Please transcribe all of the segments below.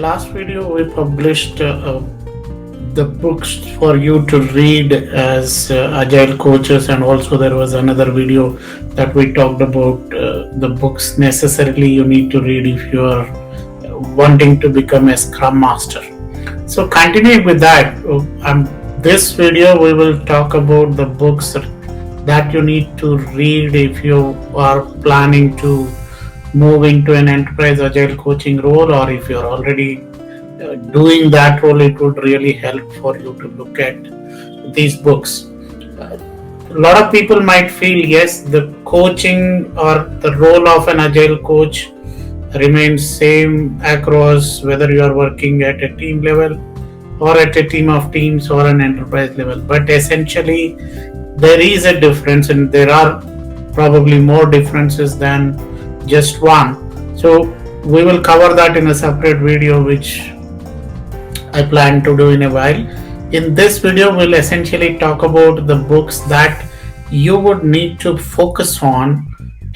last video, we published the books for you to read as Agile Coaches, and also there was another video that we talked about the books necessarily you need to read if you are wanting to become a Scrum Master. So, continuing with that, this video we will talk about the books that you need to read if you are planning to move into an Enterprise Agile Coaching role, or if you're already doing that role, it would really help for you to look at these books. A lot of people might feel, yes, the coaching or the role of an Agile coach remains same across whether you are working at a team level or at a team of teams or an enterprise level. But essentially, there is a difference, and there are probably more differences than just one. So we will cover that in a separate video, which I plan to do in a while. In this video, we'll essentially talk about the books that you would need to focus on,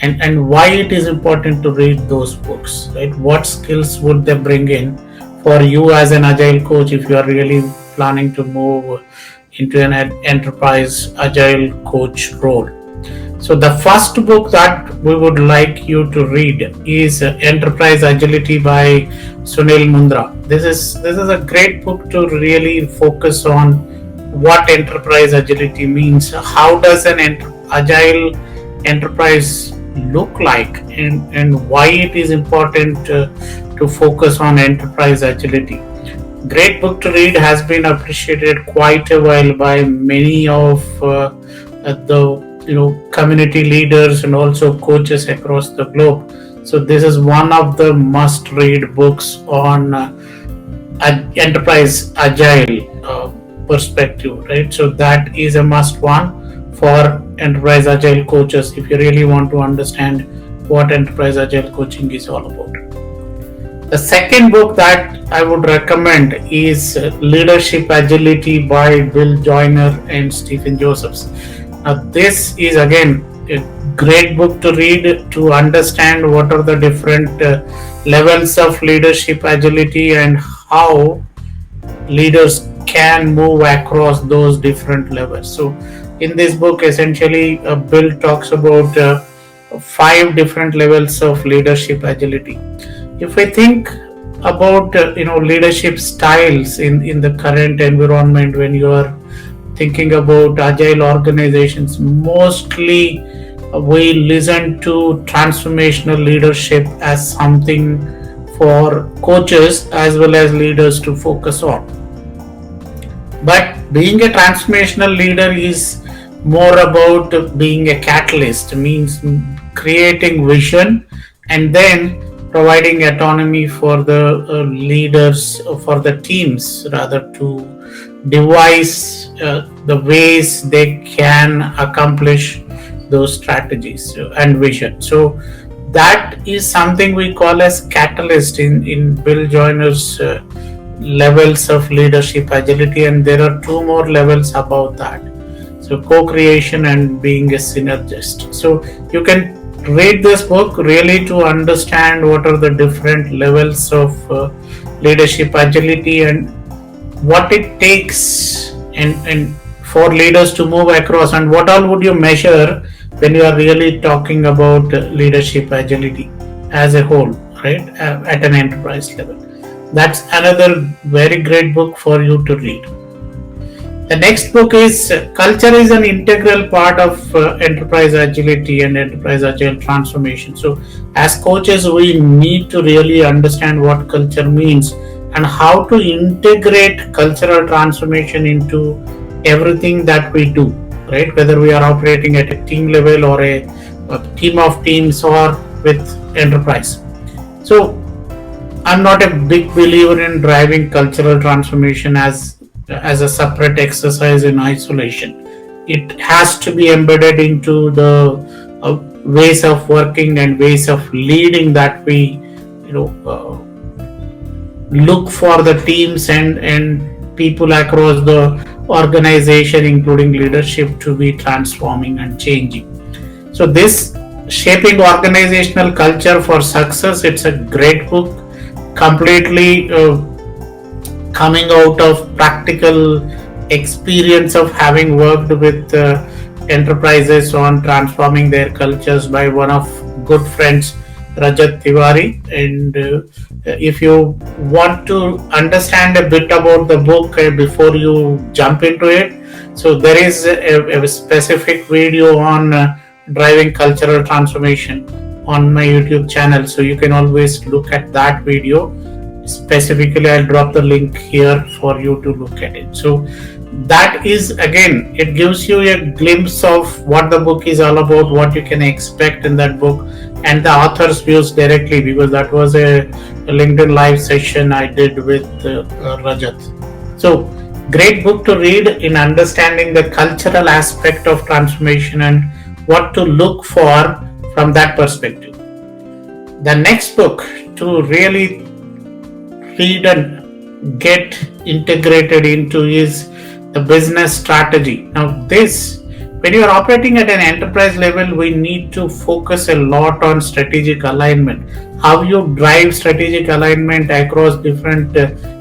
and why it is important to read those books, right? What skills would they bring in for you as an Agile coach if you are really planning to move into an Enterprise Agile Coach role. So the first book that we would like you to read is Enterprise Agility by Sunil Mundra. This is a great book to really focus on what enterprise agility means. How does an agile enterprise look like, and why it is important to focus on enterprise agility. Great book to read, has been appreciated quite a while by many of the community leaders and also coaches across the globe. So this is one of the must-read books on enterprise agile perspective, right? So that is a must one for enterprise agile coaches if you really want to understand what enterprise agile coaching is all about. The second book that I would recommend is Leadership Agility by Bill Joyner and Stephen Josephs. Now, this is again a great book to read to understand what are the different levels of leadership agility and how leaders can move across those different levels. So in this book, essentially, Bill talks about 5 different levels of leadership agility. If we think about leadership styles in the current environment, when you are thinking about agile organizations, mostly we listen to transformational leadership as something for coaches as well as leaders to focus on. But being a transformational leader is more about being a catalyst, means creating vision and then providing autonomy for the leaders, for the teams rather, to devise the ways they can accomplish those strategies and vision. So that is something we call as catalyst in Bill Joyner's levels of leadership agility, and there are 2 more levels above that. So co-creation and being a synergist. So you can read this book really to understand what are the different levels of leadership agility and what it takes and for leaders to move across, and what all would you measure when you are really talking about leadership agility as a whole, right, at an enterprise level. That's another very great book for you to read. The next book is Culture is an Integral Part of Enterprise Agility and Enterprise Agile Transformation. So as coaches, we need to really understand what culture means and how to integrate cultural transformation into everything that we do, right? Whether we are operating at a team level or a team of teams or with enterprise. So I'm not a big believer in driving cultural transformation as a separate exercise in isolation. It has to be embedded into the ways of working and ways of leading that we look for the teams and people across the organization, including leadership, to be transforming and changing. So this Shaping Organizational Culture for Success, it's a great book. completely coming out of practical experience of having worked with enterprises on transforming their cultures by one of good friends, Rajat Tiwari. And if you want to understand a bit about the book before you jump into it, so there is a specific video on driving cultural transformation on my YouTube channel. So you can always look at that video. Specifically, I'll drop the link here for you to look at it. So that is, again, it gives you a glimpse of what the book is all about, what you can expect in that book, and the author's views directly, because that was a LinkedIn live session I did with Rajat. So great book to read in understanding the cultural aspect of transformation and what to look for from that perspective. The next book to really read and get integrated into is the business strategy. Now this, when you are operating at an enterprise level, we need to focus a lot on strategic alignment, how you drive strategic alignment across different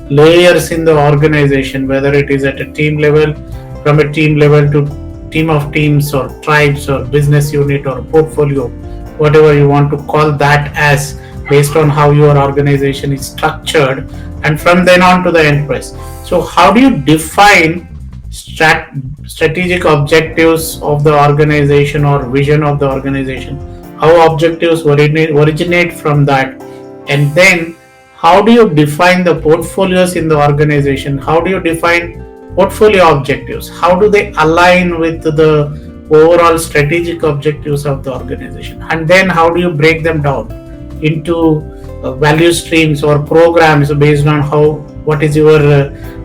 layers in the organization, whether it is at a team level, from a team level to team of teams or tribes or business unit or portfolio, whatever you want to call that as, based on how your organization is structured, and from then on to the enterprise. So how do you define strategic objectives of the organization or vision of the organization? How objectives originate from that? And then how do you define the portfolios in the organization? How do you define portfolio objectives? How do they align with the overall strategic objectives of the organization? And then how do you break them down into value streams or programs based on what is your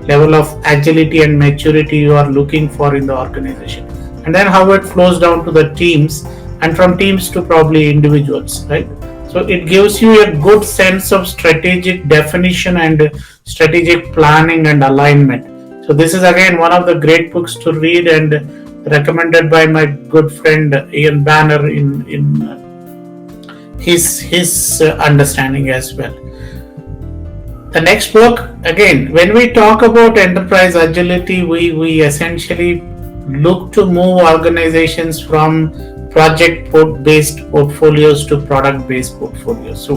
level of agility and maturity you are looking for in the organization, and then how it flows down to the teams, and from teams to probably individuals, right? So it gives you a good sense of strategic definition and strategic planning and alignment. So this is again one of the great books to read and recommended by my good friend Ian Banner in his understanding as well. The next book, again, when we talk about enterprise agility, we essentially look to move organizations from project-based portfolios to product-based portfolios. So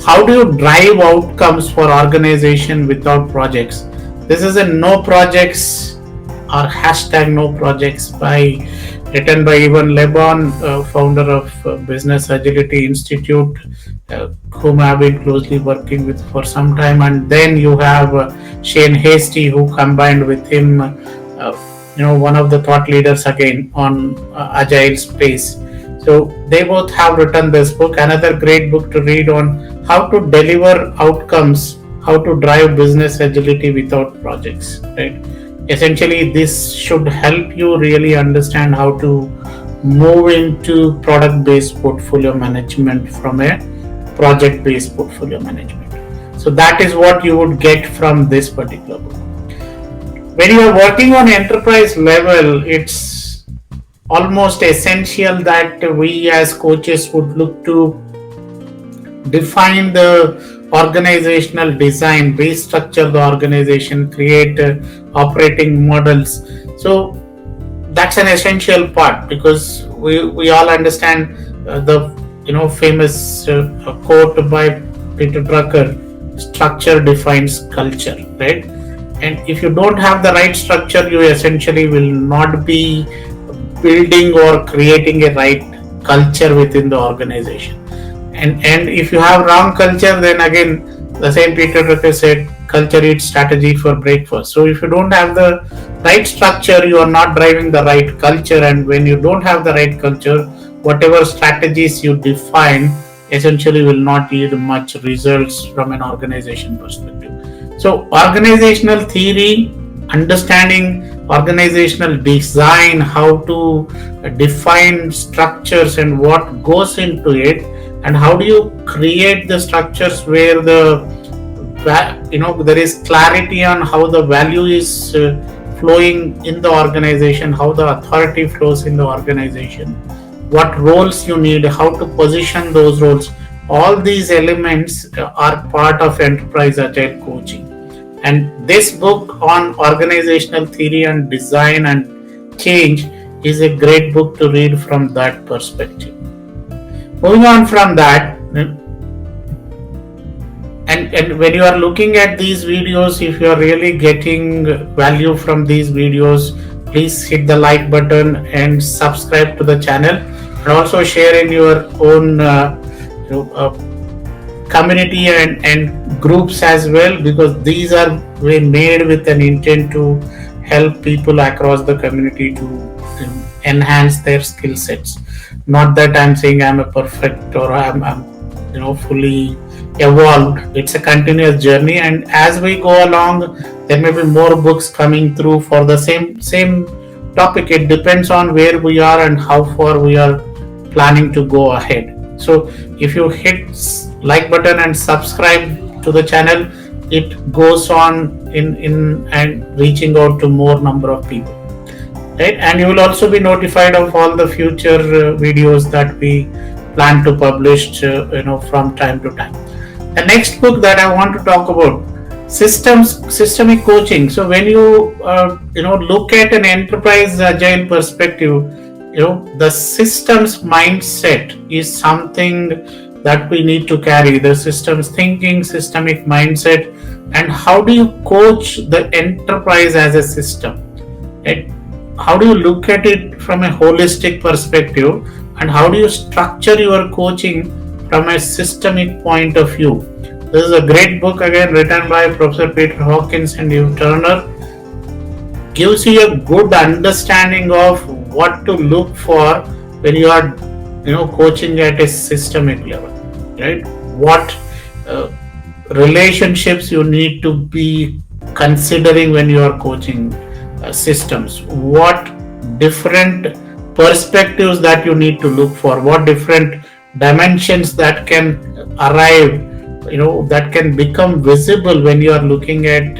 how do you drive outcomes for organization without projects? This is a no projects or hashtag no projects written by Ivan Lebon, founder of Business Agility Institute, whom I have been closely working with for some time. And then you have Shane Hasty, who combined with him, one of the thought leaders again on agile space. So they both have written this book, another great book to read on how to deliver outcomes, how to drive business agility without projects, right? Essentially, this should help you really understand how to move into product-based portfolio management from a project-based portfolio management. So that is what you would get from this particular book. When you are working on enterprise level, it's almost essential that we as coaches would look to define the organizational design, restructure the organization, create operating models. So that's an essential part, because we all understand the famous quote by Peter Drucker: structure defines culture, right? And if you don't have the right structure, you essentially will not be building or creating a right culture within the organization. And if you have wrong culture, then again, the same Peter Drucker said, culture eats strategy for breakfast. So if you don't have the right structure, you are not driving the right culture. And when you don't have the right culture, whatever strategies you define essentially will not yield much results from an organization perspective. So organizational theory, understanding organizational design, how to define structures and what goes into it, and how do you create the structures where there is clarity on how the value is flowing in the organization, how the authority flows in the organization, what roles you need, how to position those roles, All these elements are part of Enterprise Agile Coaching. And this book on organizational theory and design and change is a great book to read from that perspective. Moving on from that, and when you are looking at these videos, if you are really getting value from these videos, please hit the like button and subscribe to the channel, and also share in your own community and groups as well, because these are made with an intent to help people across the community to enhance their skill sets. Not that I'm saying I'm a perfect or I'm fully evolved. It's a continuous journey, and as we go along, there may be more books coming through for the same topic. It depends on where we are and how far we are planning to go ahead. So if you hit like button and subscribe to the channel, it goes on in and reaching out to more number of people, right? And you will also be notified of all the future videos that we plan to publish from time to time. The next book that I want to talk about, systemic coaching. So when you look at an enterprise agile perspective, the systems mindset is something that we need to carry. The systems thinking, systemic mindset, and how do you coach the enterprise as a system? Right? How do you look at it from a holistic perspective, and how do you structure your coaching from a systemic point of view? This is a great book, again written by Professor Peter Hawkins and Hugh Turner. Gives you a good understanding of what to look for when you are coaching at a systemic level, right? What relationships you need to be considering when you are coaching systems, what different perspectives that you need to look for, what different dimensions that can arrive, that can become visible when you are looking at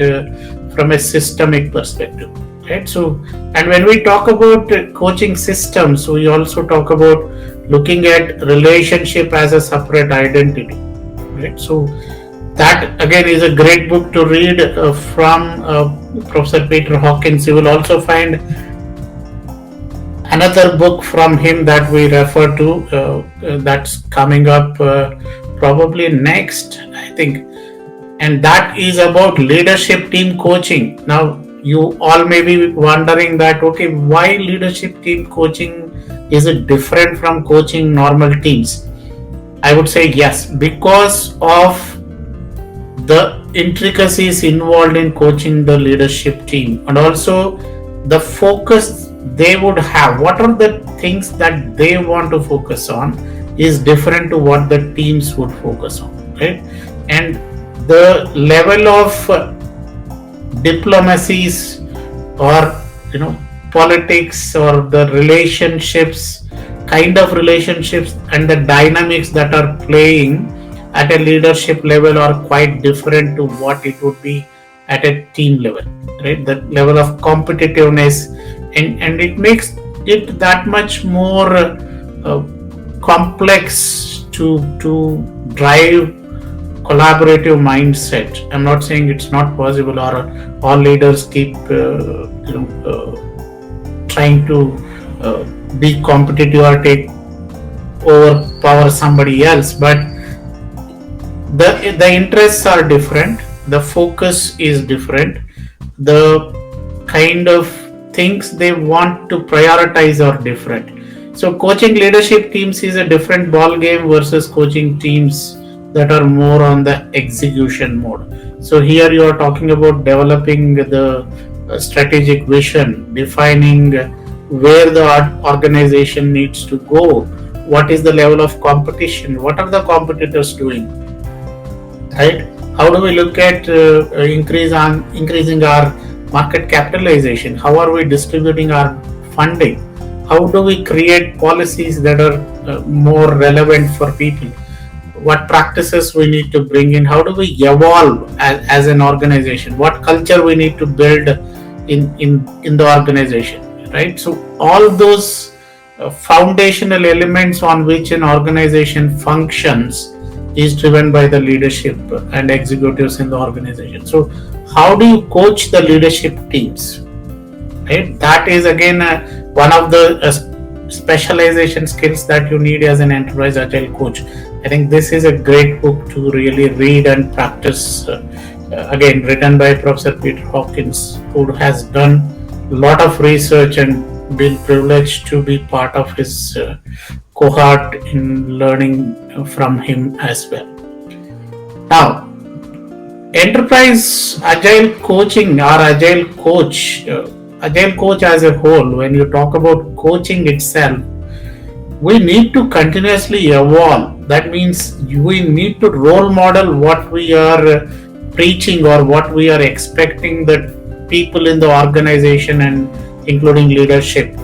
from a systemic perspective, right? So, and when we talk about coaching systems, we also talk about looking at relationship as a separate identity, right? So that again is a great book to read from Professor Peter Hawkins. You will also find another book from him that we refer to that's coming up probably next, I think, and that is about leadership team coaching. Now you all may be wondering that, okay, why leadership team coaching is it different from coaching normal teams? I would say yes, because of the intricacies involved in coaching the leadership team, and also the focus they would have. What are the things that they want to focus on is different to what the teams would focus on, right? And the level of diplomacies or politics or the relationships, kind of relationships and the dynamics that are playing at a leadership level are quite different to what it would be at a team level, right? The level of competitiveness, and it makes it that much more complex to drive collaborative mindset. I'm not saying it's not possible, or all leaders keep trying to be competitive or take overpower somebody else, but the interests are different, the focus is different, the kind of things they want to prioritize are different. So coaching leadership teams is a different ball game versus coaching teams that are more on the execution mode. So here you are talking about developing the strategic vision, defining where the organization needs to go, what is the level of competition, what are the competitors doing, right? How do we look at increasing our market capitalization? How are we distributing our funding? How do we create policies that are more relevant for people? What practices we need to bring in? How do we evolve as an organization? What culture we need to build in the organization, right? So all those foundational elements on which an organization functions is driven by the leadership and executives in the organization. So how do you coach the leadership teams? Right, that is again one of the specialization skills that you need as an enterprise agile coach. I think this is a great book to really read and practice. Again, written by Professor Peter Hawkins, who has done a lot of research and been privileged to be part of his cohort in learning from him as well. Now, enterprise agile coaching or agile coach, agile coach as a whole, when you talk about coaching itself, we need to continuously evolve. That means we need to role model what we are preaching or what we are expecting that people in the organization and including leadership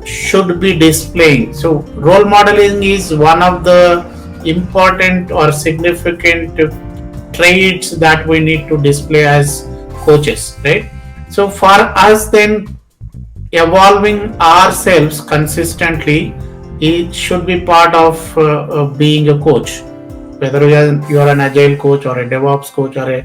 should be displaying. So role modeling is one of the important or significant traits that we need to display as coaches, right? So for us then, evolving ourselves consistently, it should be part of being a coach. Whether you are an agile coach or a DevOps coach or a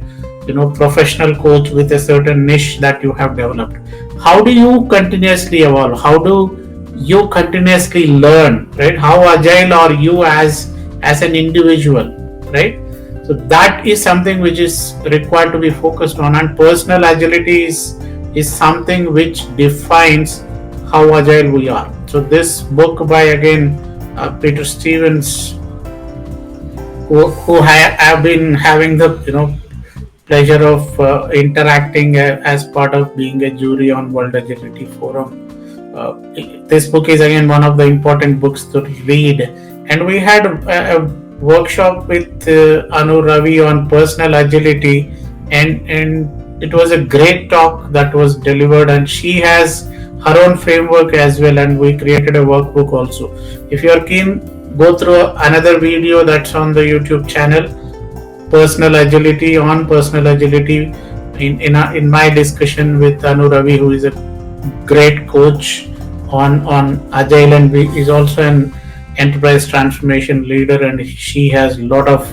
professional coach with a certain niche that you have developed, how do you continuously evolve? How do you continuously learn, right? How agile are you as an individual, right? So that is something which is required to be focused on, and personal agility is something which defines how agile we are. So this book by again Peter Stevens, who have been having the pleasure of interacting as part of being a jury on World Agility Forum. This book is again one of the important books to read, and we had a workshop with Anu Ravi on personal agility, and it was a great talk that was delivered, and she has her own framework as well, and we created a workbook also. If you are keen, go through another video that's on the YouTube channel, personal agility in my discussion with Anu Ravi, who is a great coach on agile and is also an enterprise transformation leader, and she has a lot of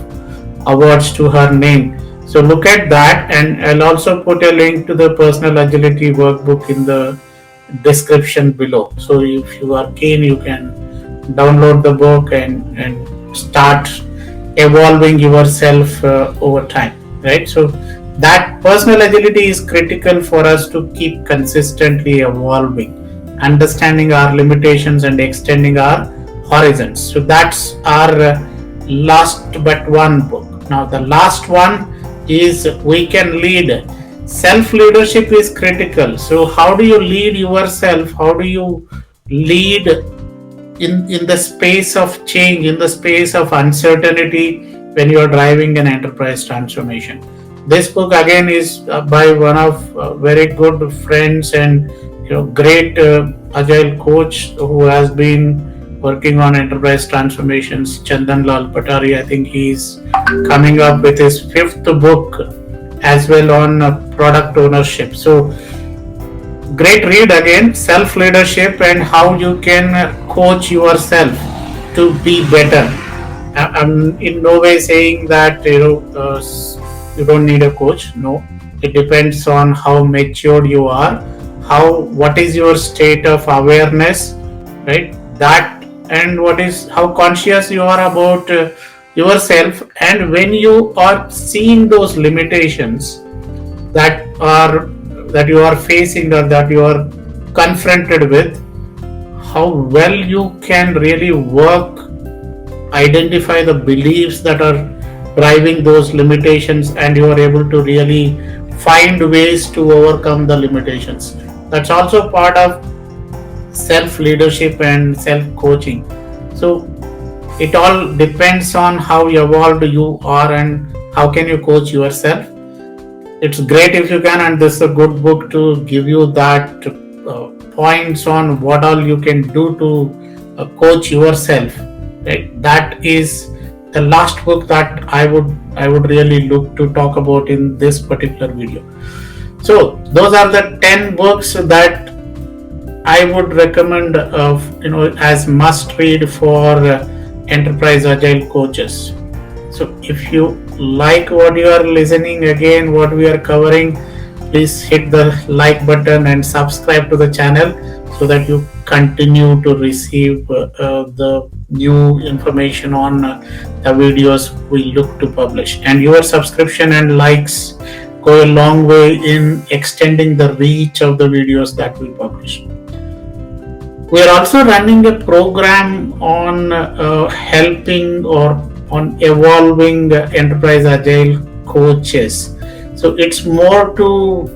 awards to her name. So look at that, and I'll also put a link to the personal agility workbook in the description below. So if you are keen, you can download the book and start evolving yourself over time, right? So that personal agility is critical for us to keep consistently evolving, understanding our limitations and extending our horizons. So that's our last but one book. Now the last one is We Can Lead. Self-leadership is critical. So how do you lead yourself? How do you lead in the space of change, in the space of uncertainty when you are driving an enterprise transformation? This book again is by one of very good friends and great agile coach who has been working on enterprise transformations, Chandan Lal Patari. I think he's coming up with his 5th book as well on product ownership. So great read again, self-leadership and how you can coach yourself to be better. I'm in no way saying that you don't need a coach. No, it depends on how matured you are, what is your state of awareness, right? That, and how conscious you are about yourself, and when you are seeing those limitations that you are facing or that you are confronted with, how well you can really work, identify the beliefs that are driving those limitations, and you are able to really find ways to overcome the limitations. That's also part of self-leadership and self-coaching. So it all depends on how evolved you are and how can you coach yourself. It's great if you can, and this is a good book to give you that points on what all you can do to coach yourself. Right? That is the last book that I would really look to talk about in this particular video. So those are the 10 books that I would recommend as must read for Enterprise Agile Coaches. So if you like what you are listening, again what we are covering, please hit the like button and subscribe to the channel so that you continue to receive the new information on the videos we look to publish. And your subscription and likes go a long way in extending the reach of the videos that we publish. We are also running a program on helping or on evolving Enterprise Agile Coaches. So it's more to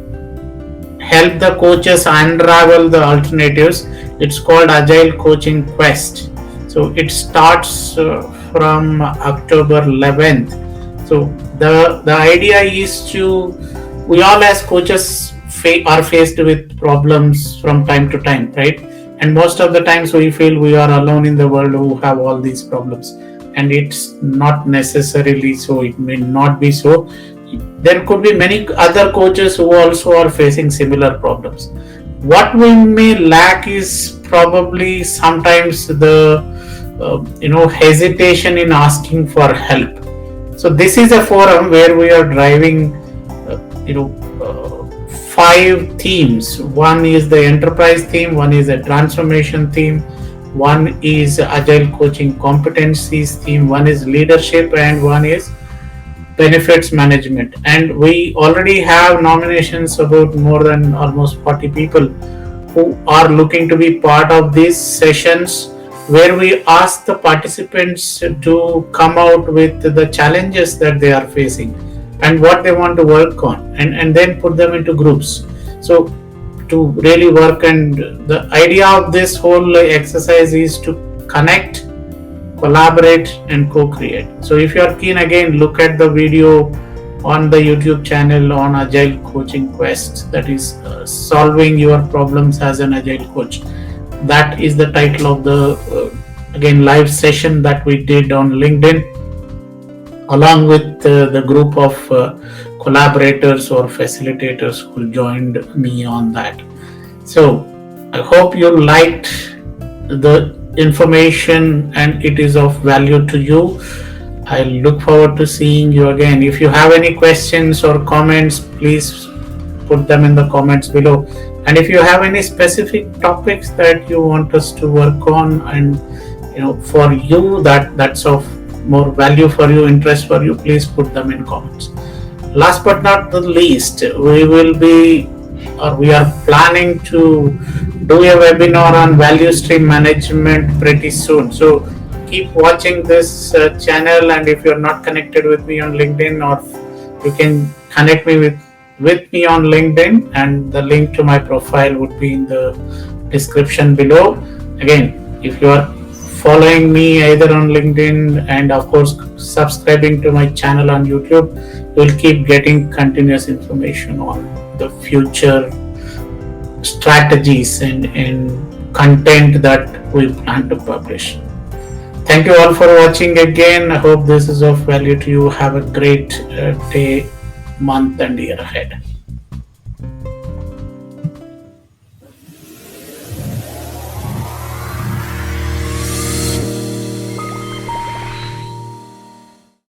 help the coaches unravel the alternatives. It's called Agile Coaching Quest. So it starts from October 11th. So the idea is we all as coaches are faced with problems from time to time, right? And most of the times we feel we are alone in the world who have all these problems, and it's not necessarily so. It may not be so. There could be many other coaches who also are facing similar problems. What we may lack is probably sometimes the hesitation in asking for help. So this is a forum where we are driving 5 themes. One is the enterprise theme, one is a transformation theme, one is agile coaching competencies theme, one is leadership, and one is benefits management. And we already have nominations about more than almost 40 people who are looking to be part of these sessions, where we ask the participants to come out with the challenges that they are facing and what they want to work on, and then put them into groups. So to really work, and the idea of this whole exercise is to connect, collaborate, and co-create. So if you are keen, again look at the video on the YouTube channel on Agile Coaching Quest, that is solving your problems as an Agile coach. That is the title of the again live session that we did on LinkedIn, along with the group of collaborators or facilitators who joined me on that. So I hope you liked the information and it is of value to you. I look forward to seeing you again. If you have any questions or comments, please put them in the comments below. And if you have any specific topics that you want us to work on, and for you that's of more value for you, interest for you, please put them in comments. Last but not the least, we are planning to do a webinar on value stream management pretty soon. So keep watching this channel, and if you're not connected with me on LinkedIn, or you can connect me with me on LinkedIn, and the link to my profile would be in the description below. Again, if you are following me either on LinkedIn and of course subscribing to my channel on YouTube, you'll keep getting continuous information on the future strategies and content that we plan to publish. Thank you all for watching again. I hope this is of value to you. Have a great day, month, and year ahead.